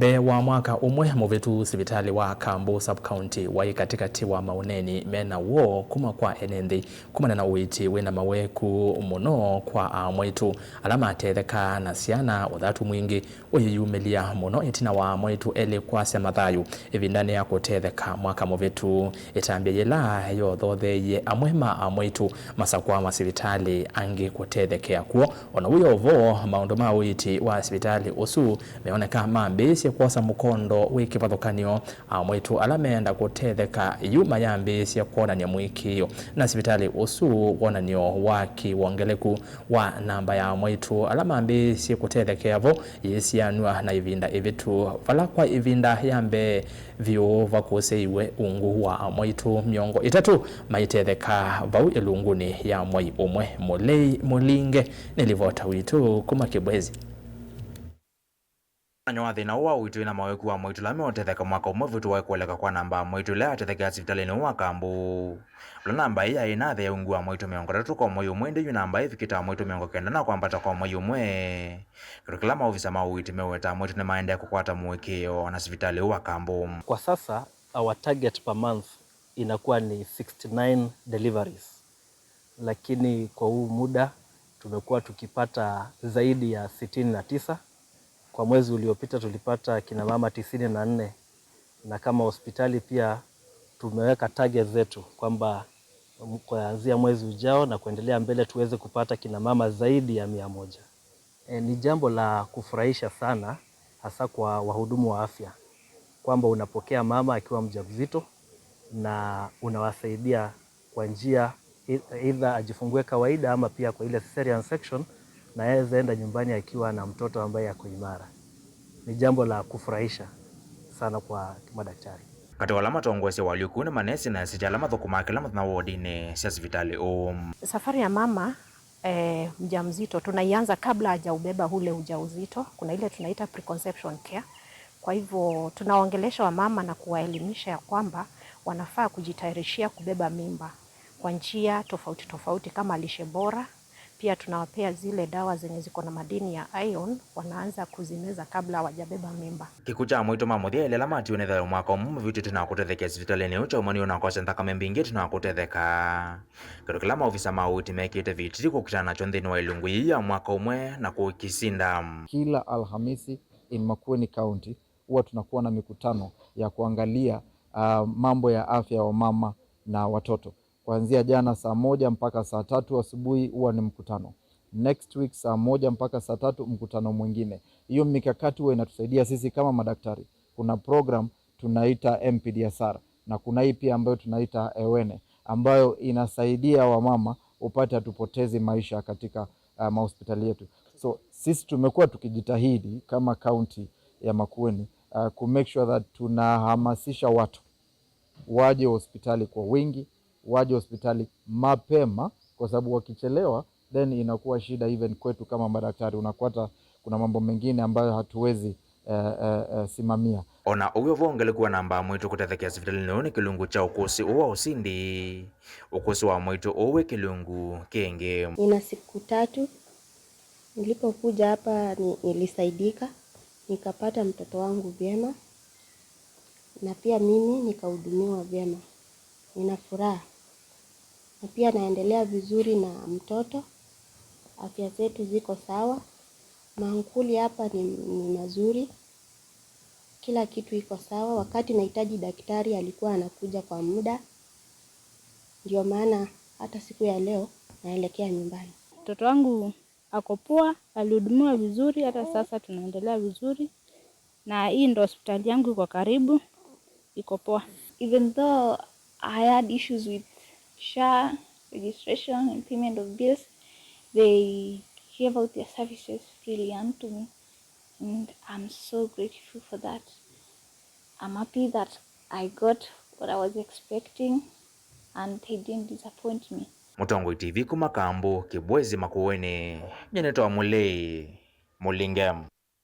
The wa mwaka umwe muvitu sibitali wa Kambo sub-county wai katikati wa mauneni mena wo kuma kwa enendi kumana na uiti wina maweku muno kwa amwetu alama atetheka na siana uthatu mwingi uyiyumilia muno itina wa amwetu ele kwa semathayu ivindani ya kutetheka mwaka muvitu itambia yela yo thotheye amwema amwetu masakwa masibitali angi kutethekea kuo ona uyo vo maundu ma uiti wa sibitali usu meoneka mambisi kuosa mukondo wikipathukanio amwetu alamenda kutetheka yuma yambisi kuonania mwikio na sibitali usu wonanio waki wongeleku wa namba ya amwetu alamambisi kutethekea vo yesianwa na ivinda ivitu vala kwa ivinda yambe vyo vakuseiwe ungu wa amwetu miongo itatu maitetheka vau ilunguni ya mwai umwe mulinge nilivota witu kuma Kibwezi Anyo thina wa uitu ina maweku wa mwitu lame otetheka mwaka umwe vitu wa kueleka kwa namba mwitu le atetheka sipitalini wa Kambo la namba iya ina the ungu wa mwitu miongo tatu kwa mwai umwe ndi yu namba ifikita mwitu miongo kenda na kwambata kwa mwai umwe kila maofisa ma uitu meweta mwitu ni maende kukwata mwekeo na sipitali wa Kambo. Kwa sasa our target per month inakuwa ni 69 deliveries, lakini kwa huu muda tumekuwa tukipata zaidi ya 69. Kwa mwezi uliopita tulipata kina mama 94, na kama hospitali pia tumeweka target zetu kwamba kuanzia mwezi ujao na kuendelea mbele tuweze kupata kina mama zaidi ya 100. Ni jambo la kufurahisha sana, hasa kwa wahudumu wa afya, kwamba unapokea mama akiwa mjamzito na unawasaidia kwa njia either ajifungue kawaida ama pia kwa ile cesarean section na yeye zaenda nyumbani akiwa na mtoto ambaye ako imara. Ni jambo la kufurahisha sana kwa madaktari. Kati wala matongwese waliokuna manesi na sijala mathukuma kila na wodine sia hospitali. Safari ya mama mjamzito tunaianza kabla hajaubeba ule ujauzito. Kuna ile tunaita preconception care. Kwa hivyo tunaongelesha wamama na kuwaelimisha ya kwamba wanafaa kujitayarishia kubeba mimba kwa njia tofauti tofauti kama lishe bora. Pia tunawapea zile dawa zenye ziko na madini ya iron, wanaanza kuzimeza kabla hawajabeba mimba. Kikucha mwito mamuthia ile lamati unetha mwaka umwe vitu tunakutetheka hospitalini ucha umani unakosa ntaka membingi tunakutetheka. Kila maofisa ma uti mekite vitiri kukutana nacho nthini wa ilungu ya mwaka umwe na kukisinda. Kila Alhamisi in Makueni County huwa tunakuwa na mikutano ya kuangalia mambo ya afya wa mama na watoto. Kuanzia jana saa 1 mpaka saa 3 asubuhi huwa ni mkutano. Next week saa 1 mpaka saa 3 mkutano mwingine. Hiyo mikakati huwa inatusaidia sisi kama madaktari. Kuna program tunaita MPDSR na kuna hii pia ambayo tunaita Ewene ambayo inasaidia wamama upate hatupotezi maisha katika mahospitali yetu. So sisi tumekuwa tukijitahidi kama county ya Makueni ku make sure that tunahamasisha watu waje hospitali kwa wingi, waje hospitali mapema, kwa sababu wakichelewa then inakuwa shida even kwetu kama madaktari. Unakuta kuna mambo mengine ambayo hatuwezi simamia. Ona uyo vongele kuwa namba mwitu kutethekea hospitalini ni kilungu cha ukusi uwa usindi ukusi wa mwitu uwe kilungu kenge. Nina siku 3 nilipokuja hapa nilisaidika, nikapata mtoto wangu vyema na pia mimi nikahudumiwa vyema. Nina furaha na pia naendelea vizuri na mtoto, afya zetu ziko sawa, mankuli hapa ni mazuri, kila kitu iko sawa. Wakati nahitaji daktari alikuwa anakuja kwa muda, ndio maana hata siku ya leo naelekea nyumbani. Mtoto wangu ako poa, alihudumiwa vizuri, hata sasa tunaendelea vizuri, na hii ndo hospitali yangu iko karibu, iko poa. Even though I had issues with SHA registration and payment of bills, they gave out their services freely unto me, and I'm so grateful for that. I'm happy that I got what I was expecting and they didn't disappoint me. Mutongo TV kuma Kambo Kibwezi Makueni nyenetoa mulei mulingem.